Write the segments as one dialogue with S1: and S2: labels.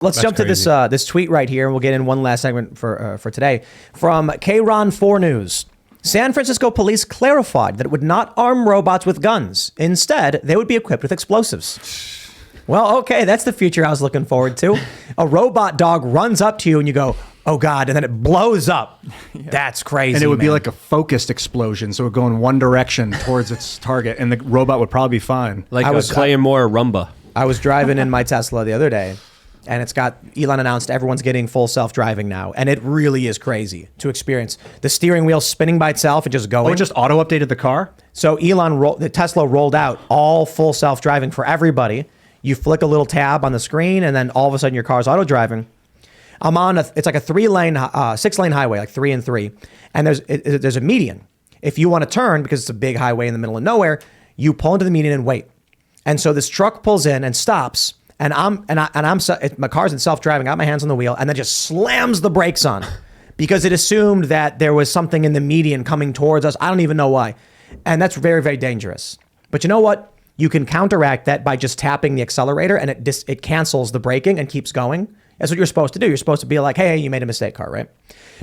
S1: Let's jump to this tweet right here, and we'll get in one last segment for today. From KRON4 News. San Francisco police clarified that it would not arm robots with guns. Instead, they would be equipped with explosives. Well, okay, that's the future I was looking forward to. A robot dog runs up to you and you go, oh God, and then it blows up. Yeah. That's crazy.
S2: And it would be like a focused explosion. So it would go in one direction towards its target and the robot would probably be fine.
S3: Like a Claymore Rumba.
S1: I was driving in my Tesla the other day. And Elon announced everyone's getting full self-driving now. And it really is crazy to experience. The steering wheel spinning by itself and just going.
S2: Oh, it just auto-updated the car?
S1: So the Tesla rolled out all full self-driving for everybody. You flick a little tab on the screen and then all of a sudden your car's auto-driving. I'm on it's like a 6-lane highway, like 3 and 3. And there's a median. If you want to turn, because it's a big highway in the middle of nowhere, you pull into the median and wait. And so this truck pulls in and stops. And my car's in self-driving, got my hands on the wheel, and then just slams the brakes on because it assumed that there was something in the median coming towards us. I don't even know why. And that's very, very dangerous. But you know what? You can counteract that by just tapping the accelerator and it cancels the braking and keeps going. That's what you're supposed to do. You're supposed to be like, hey, you made a mistake, car, right?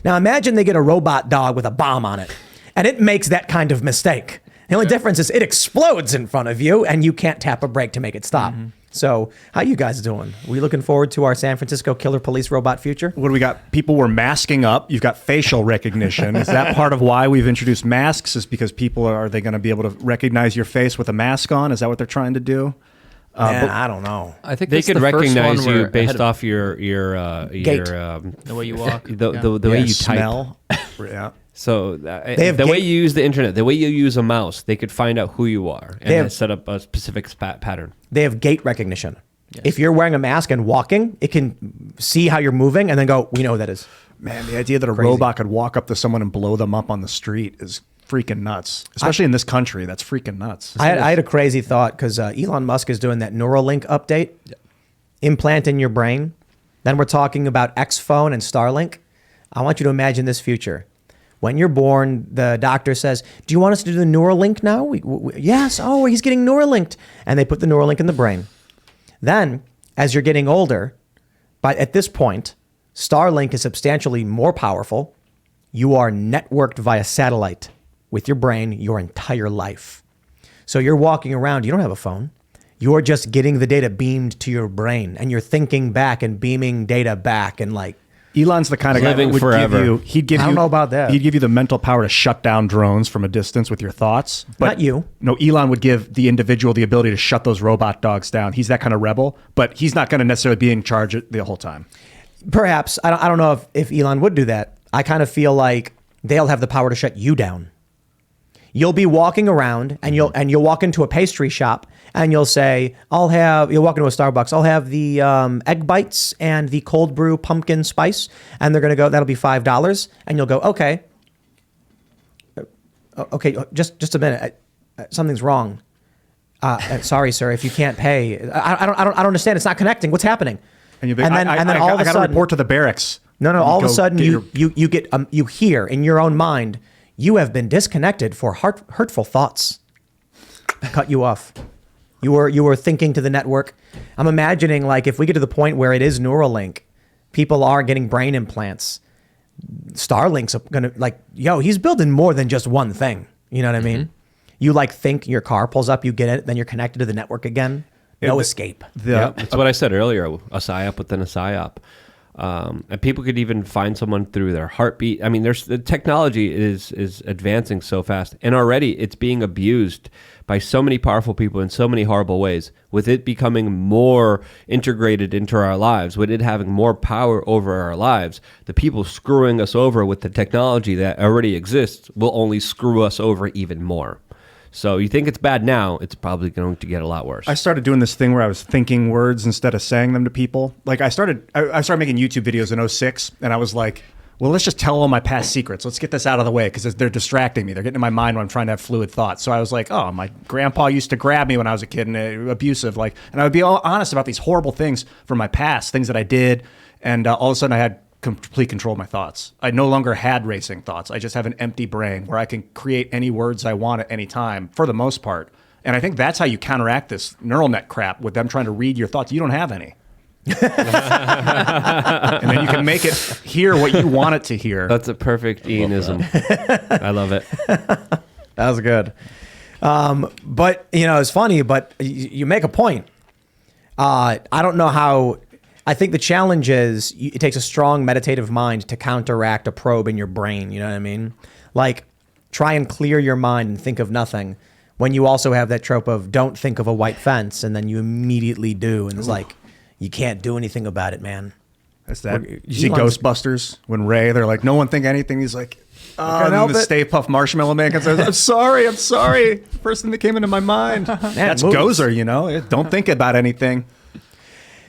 S1: Now imagine they get a robot dog with a bomb on it and it makes that kind of mistake. The only difference is it explodes in front of you and you can't tap a brake to make it stop. Mm-hmm. So how you guys doing? Are we looking forward to our San Francisco killer police robot future?
S2: What do we got? People were masking up. You've got facial recognition. Is that part of why we've introduced masks? Is because are they going to be able to recognize your face with a mask on? Is that what they're trying to do?
S1: Man, I don't know.
S3: I think they could recognize you based off your
S1: gait,
S3: the
S4: way you walk,
S3: the way you
S2: smell.
S3: type.
S2: Yeah.
S3: So the way you use the internet, the way you use a mouse, they could find out who you are and set up a specific pattern.
S1: They have gait recognition. Yes. If you're wearing a mask and walking, it can see how you're moving and then go, we know who that is.
S2: Man, the idea that a robot could walk up to someone and blow them up on the street is freaking nuts. Especially in this country, that's freaking nuts.
S1: I had a crazy thought because Elon Musk is doing that Neuralink update, implant in your brain. Then we're talking about X phone and Starlink. I want you to imagine this future. When you're born, the doctor says, do you want us to do the Neuralink now? Yes. Oh, he's getting Neuralinked. And they put the Neuralink in the brain. Then, as you're getting older, but at this point, Starlink is substantially more powerful. You are networked via satellite with your brain your entire life. So you're walking around, you don't have a phone. You're just getting the data beamed to your brain and you're thinking back and beaming data back and like,
S2: Elon's the kind of guy that would
S3: forever.
S2: give you,
S1: I don't know about that.
S2: He'd give you the mental power to shut down drones from a distance with your thoughts. But
S1: not you.
S2: No, Elon would give the individual the ability to shut those robot dogs down. He's that kind of rebel, but he's not going to necessarily be in charge the whole time.
S1: Perhaps. I don't know if Elon would do that. I kind of feel like they'll have the power to shut you down. You'll be walking around and you'll walk into a pastry shop and you'll say, you'll walk into a Starbucks, I'll have the egg bites and the cold brew pumpkin spice. And they're going to go, that'll be $5. And you'll go, okay. Okay, just a minute. Something's wrong. Sorry, sir, if you can't pay. I don't understand. It's not connecting. What's happening?
S2: And then all of a sudden, I got to report to the barracks.
S1: No. All of a sudden, you hear in your own mind, you have been disconnected for hurtful thoughts. Cut you off. You were thinking to the network. I'm imagining like if we get to the point where it is Neuralink, people are getting brain implants. Starlink's gonna like, he's building more than just one thing. You know what I mean? You like think your car pulls up, you get it, then you're connected to the network again. No escape.
S3: That's what I said earlier. A psyop within a psyop. And people could even find someone through their heartbeat. I mean, the technology is advancing so fast, and already it's being abused by so many powerful people in so many horrible ways. With it becoming more integrated into our lives, with it having more power over our lives, the people screwing us over with the technology that already exists will only screw us over even more. So you think it's bad now, it's probably going to get a lot worse.
S2: I started doing this thing where I was thinking words instead of saying them to people. Like I started making YouTube videos in 2006, and I was like, well, let's just tell all my past secrets. Let's get this out of the way because they're distracting me. They're getting in my mind when I'm trying to have fluid thoughts. So I was like, oh, my grandpa used to grab me when I was a kid and abusive. And I would be all honest about these horrible things from my past, things that I did. And all of a sudden I had complete control of my thoughts. I no longer had racing thoughts. I just have an empty brain where I can create any words I want at any time for the most part. And I think that's how you counteract this neural net crap with them trying to read your thoughts. You don't have any. And then you can make it hear what you want it to hear.
S3: That's a perfect Ianism. I love it.
S1: That was good. But, it's funny, but you make a point. I don't know how. I think the challenge is it takes a strong meditative mind to counteract a probe in your brain. You know what I mean? Like, try and clear your mind and think of nothing when you also have that trope of don't think of a white fence, and then you immediately do. And it's like, you can't do anything about it, man.
S2: That's that. You see Ghostbusters when Ray, they're like, no one think anything. He's like, and then the Stay Puft Marshmallow Man comes out, I'm sorry. First thing that came into my mind. That's Gozer, Don't think about anything.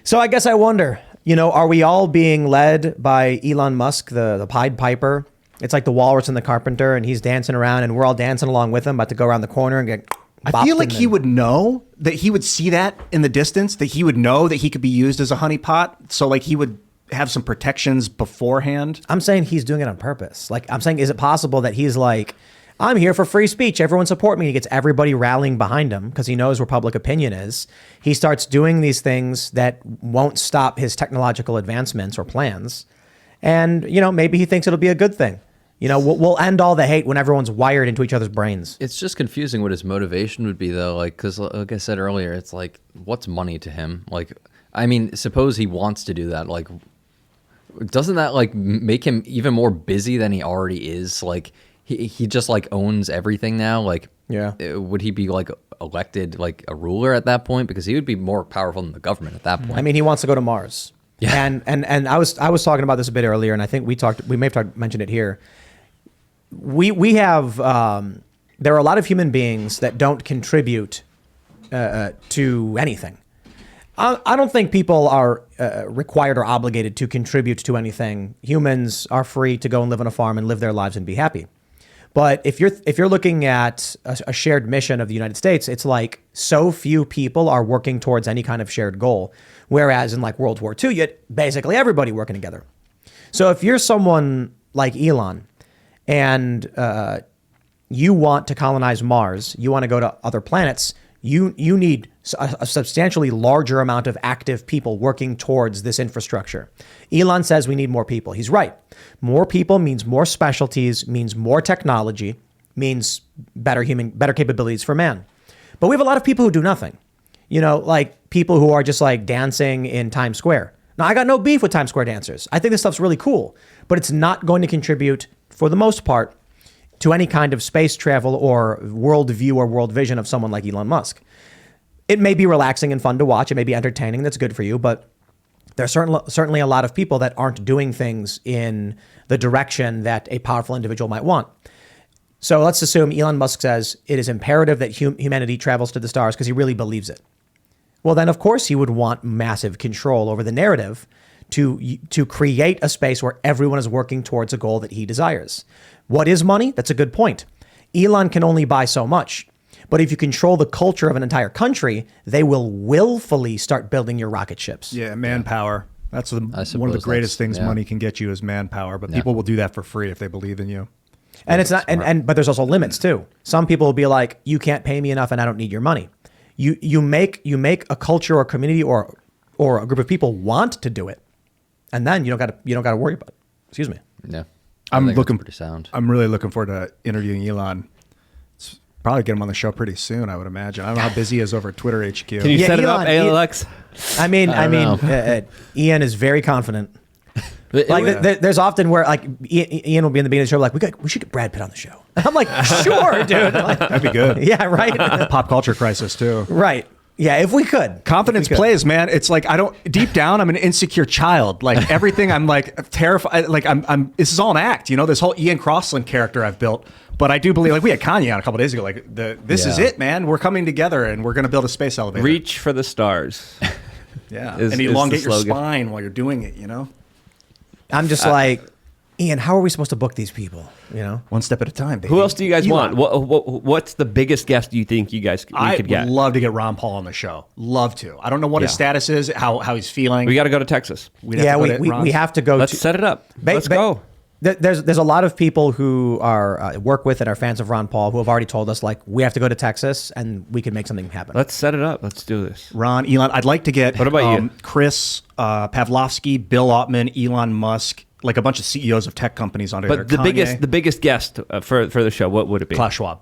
S1: So I guess I wonder, are we all being led by Elon Musk, the Pied Piper? It's like the walrus and the carpenter, and he's dancing around, and we're all dancing along with him, about to go around the corner and get
S2: I feel like he would know, that he would see that in the distance, that he would know that he could be used as a honeypot. So like he would have some protections beforehand.
S1: I'm saying he's doing it on purpose. Like, I'm saying, is it possible that he's like, I'm here for free speech, everyone support me? He gets everybody rallying behind him because he knows where public opinion is. He starts doing these things that won't stop his technological advancements or plans. And, maybe he thinks it'll be a good thing. We'll end all the hate when everyone's wired into each other's brains.
S4: It's just confusing what his motivation would be, though. Like, because like I said earlier, it's like, what's money to him? Like, I mean, suppose he wants to do that. Like, doesn't that like make him even more busy than he already is? Like, he just like owns everything now. Like,
S1: yeah,
S4: would he be like elected like a ruler at that point? Because he would be more powerful than the government at that point.
S1: I mean, he wants to go to Mars. Yeah, and I was talking about this a bit earlier, and I think we may have mentioned it here. We have there are a lot of human beings that don't contribute to anything. I don't think people are required or obligated to contribute to anything. Humans are free to go and live on a farm and live their lives and be happy. But if you're looking at a shared mission of the United States, it's like so few people are working towards any kind of shared goal. Whereas in like World War II, you had basically everybody working together. So if you're someone like Elon and you want to colonize Mars, you want to go to other planets, you need a substantially larger amount of active people working towards this infrastructure. Elon says we need more people. He's right. More people means more specialties, means more technology, means better capabilities for man. But we have a lot of people who do nothing. Like people who are just like dancing in Times Square. Now, I got no beef with Times Square dancers. I think this stuff's really cool, but it's not going to contribute, for the most part, to any kind of space travel or world view or world vision of someone like Elon Musk. It may be relaxing and fun to watch. It may be entertaining. That's good for you. But there's certainly a lot of people that aren't doing things in the direction that a powerful individual might want. So let's assume Elon Musk says it is imperative that humanity travels to the stars because he really believes it. Well, then, of course, he would want massive control over the narrative to create a space where everyone is working towards a goal that he desires. What is money? That's a good point. Elon can only buy so much. But if you control the culture of an entire country, they will willfully start building your rocket ships.
S2: Yeah, manpower. That's one of the greatest things money can get you is manpower. But people will do that for free if they believe in you.
S1: And it's not. But there's also limits too. Some people will be like, "You can't pay me enough, and I don't need your money." You make a culture or community or a group of people want to do it, and then you don't got to worry about it. Excuse me.
S4: Yeah,
S2: I'm
S4: pretty sound.
S2: I'm really looking forward to interviewing Elon. It's probably get him on the show pretty soon, I would imagine. I don't know how busy he is over at Twitter HQ.
S3: Can you set it up, Alex?
S1: I mean, Ian is very confident. There's often where like Ian will be in the beginning of the show like we should get Brad Pitt on the show. I'm like, sure, dude. Like,
S2: that'd be good.
S1: Yeah, right.
S2: Pop culture crisis too.
S1: Right. Yeah, if we could.
S2: Confidence plays, man. It's like deep down I'm an insecure child. Like everything I'm like terrified. Like I'm this is all an act, this whole Ian Crossland character I've built. But I do believe, like we had Kanye on a couple days ago, like this is it, man. We're coming together and we're going to build a space elevator.
S3: Reach for the stars.
S2: Yeah. And elongate your spine while you're doing it,
S1: I'm just like, Ian, how are we supposed to book these people?
S2: One step at a time, baby.
S3: Who else do you guys want? What's the biggest guest you think you could get?
S2: I'd love to get Ron Paul on the show. Love to. I don't know what his status is, how he's feeling.
S3: We got to go to Texas.
S1: We have to go.
S3: Let's set it up. Let's go.
S1: there's a lot of people who are work with and are fans of Ron Paul who have already told us like we have to go to Texas and we can make something happen.
S3: Let's set it up. Let's do this.
S2: Ron, Elon, I'd like to get
S3: What about you?
S2: Chris, Pavlovsky, Bill Altman, Elon Musk, like a bunch of CEOs of tech companies on
S3: But the biggest guest for the show, what would it be?
S2: Klaus Schwab.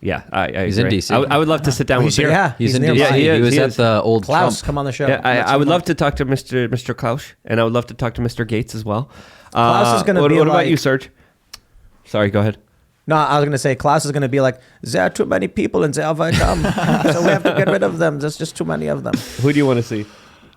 S3: Yeah, I
S4: He's in
S3: agree.
S4: DC.
S3: I would love to sit down with
S2: here.
S1: Yeah,
S4: He's in
S1: nearby.
S4: DC.
S3: Yeah, he is,
S4: was
S3: he
S4: at
S3: is.
S4: the old
S1: Klaus,
S4: Trump.
S1: come on the show.
S3: Yeah, I would love to talk to Mr. Klaus, and I would love to talk to Mr. Gates as well.
S1: Klaus is gonna
S3: what,
S1: be
S3: what about
S1: like-
S3: you, Serge? Sorry, go ahead.
S1: No, I was going to say Klaus is going to be like, there are too many people in the come, so we have to get rid of them. There's just too many of them.
S3: Who do you want to see?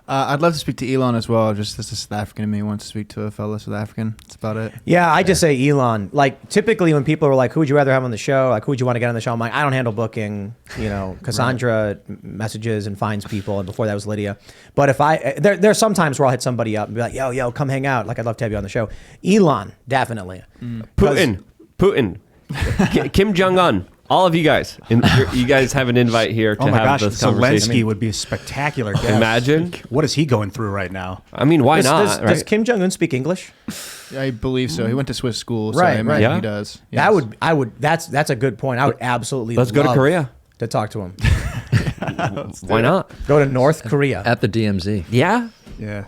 S5: I'd love to speak to Elon as well. Just this is South African in me wants to speak to a fellow South African. That's about it.
S1: Yeah, I just say Elon. Like typically when people are like, who would you rather have on the show? Like who would you want to get on the show? I'm like, I don't handle booking. You know, Cassandra messages and finds people, and before that was Lydia. But if there's some times where I'll hit somebody up and be like, yo, come hang out. Like I'd love to have you on the show. Elon, definitely.
S3: Putin, Kim Jong Un. All of you guys, you guys have an invite here to
S2: Oh my
S3: have
S2: gosh,
S3: this conversation.
S2: Zelensky would be a spectacular guest.
S3: Imagine.
S2: What is he going through right now?
S3: I mean, why not?
S1: Does
S3: right?
S1: Kim Jong Un speak English?
S5: I believe so. He went to Swiss school, so
S1: Right,
S5: I imagine
S3: right.
S5: he does.
S1: That
S5: Yes.
S1: I would. That's a good point. I would absolutely.
S3: Let's go to
S1: love
S3: Korea.
S1: to talk to him.
S3: Why not?
S1: Go to North Korea.
S4: At the DMZ.
S3: Yeah,
S2: Yeah.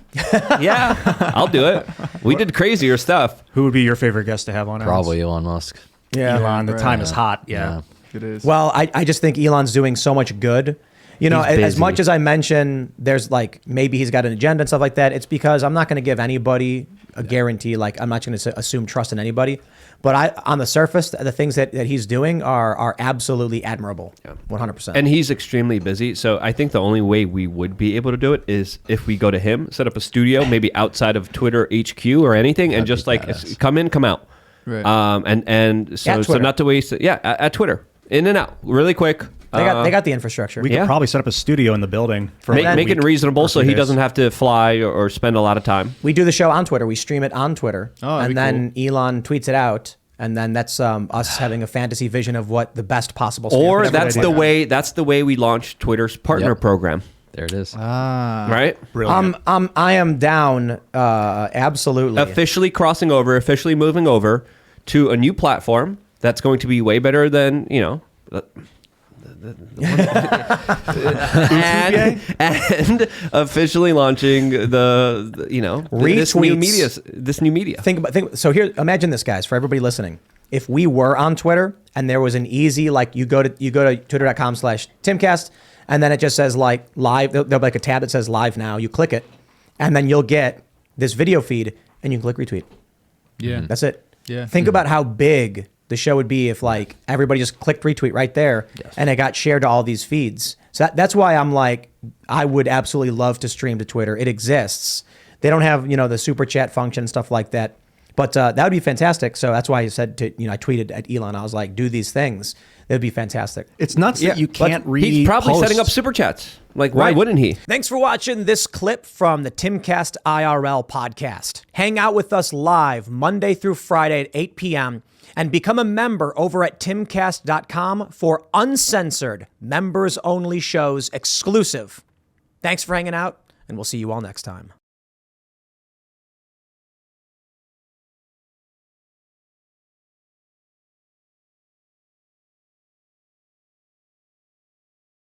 S3: yeah. I'll do it. We did crazier stuff.
S2: Who would be your favorite guest to have on? Alex?
S4: Probably Elon Musk.
S1: Yeah.
S2: Elon. The
S5: Right.
S2: time is hot. Yeah.
S5: It is.
S1: Well, I just think Elon's doing so much good. You know,
S3: He's
S1: as
S3: busy.
S1: much as I mention there's like maybe he's got an agenda and stuff like that, it's because I'm not going to give anybody a guarantee. Like I'm not going to assume trust in anybody. But on the surface, the things that he's doing are absolutely admirable. 100%.
S3: And he's extremely busy. So I think the only way we would be able to do it is if we go to him, set up a studio, maybe outside of Twitter HQ or anything, and just like come in, come out.
S5: Right.
S1: At
S3: So
S1: Twitter.
S3: not to waste. Yeah, at Twitter, in and out, really quick.
S1: they got the infrastructure.
S2: We could probably set up a studio in the building for like a
S3: Make it
S2: week
S3: reasonable
S2: or
S3: so
S2: 2
S3: he
S2: days.
S3: doesn't have to fly or spend a lot of time.
S1: We do the show on Twitter. We stream it on Twitter.
S5: Oh, that'd
S1: and
S5: be
S1: then Elon tweets it out. And then that's us having a fantasy vision of what the best possible stand
S3: Or
S1: is.
S3: that's the way we launched Twitter's partner
S4: Yep.
S3: program,
S4: There it is.
S3: right?
S2: Brilliant.
S1: I am down absolutely.
S3: Officially crossing over, officially moving over to a new platform that's going to be way better than, you know. and officially launching the you know this new media.
S1: So here, imagine this, guys, for everybody listening. If we were on Twitter and there was an easy, like you go to twitter.com/Timcast and then it just says like live, there'll be like a tab that says live now. You click it and then you'll get this video feed and you can click retweet.
S5: yeah.
S1: That's it.
S5: Yeah.
S1: Think about how big the show would be if like everybody just clicked retweet right there and it got shared to all these feeds. So that's why I'm like, I would absolutely love to stream to Twitter. It exists. They don't have, you know, the super chat function and stuff like that. But that would be fantastic. So that's why I said to, you know, I tweeted at Elon, I was like, do these things. That'd be fantastic.
S2: It's nuts that you can't read.
S3: He's probably
S2: posts.
S3: setting up super chats. Like, why
S1: Right.
S3: wouldn't he?
S1: Thanks for watching this clip from the Timcast IRL podcast. Hang out with us live Monday through Friday at 8 p.m. and become a member over at timcast.com for uncensored, members-only shows exclusive. Thanks for hanging out, and we'll see you all next time.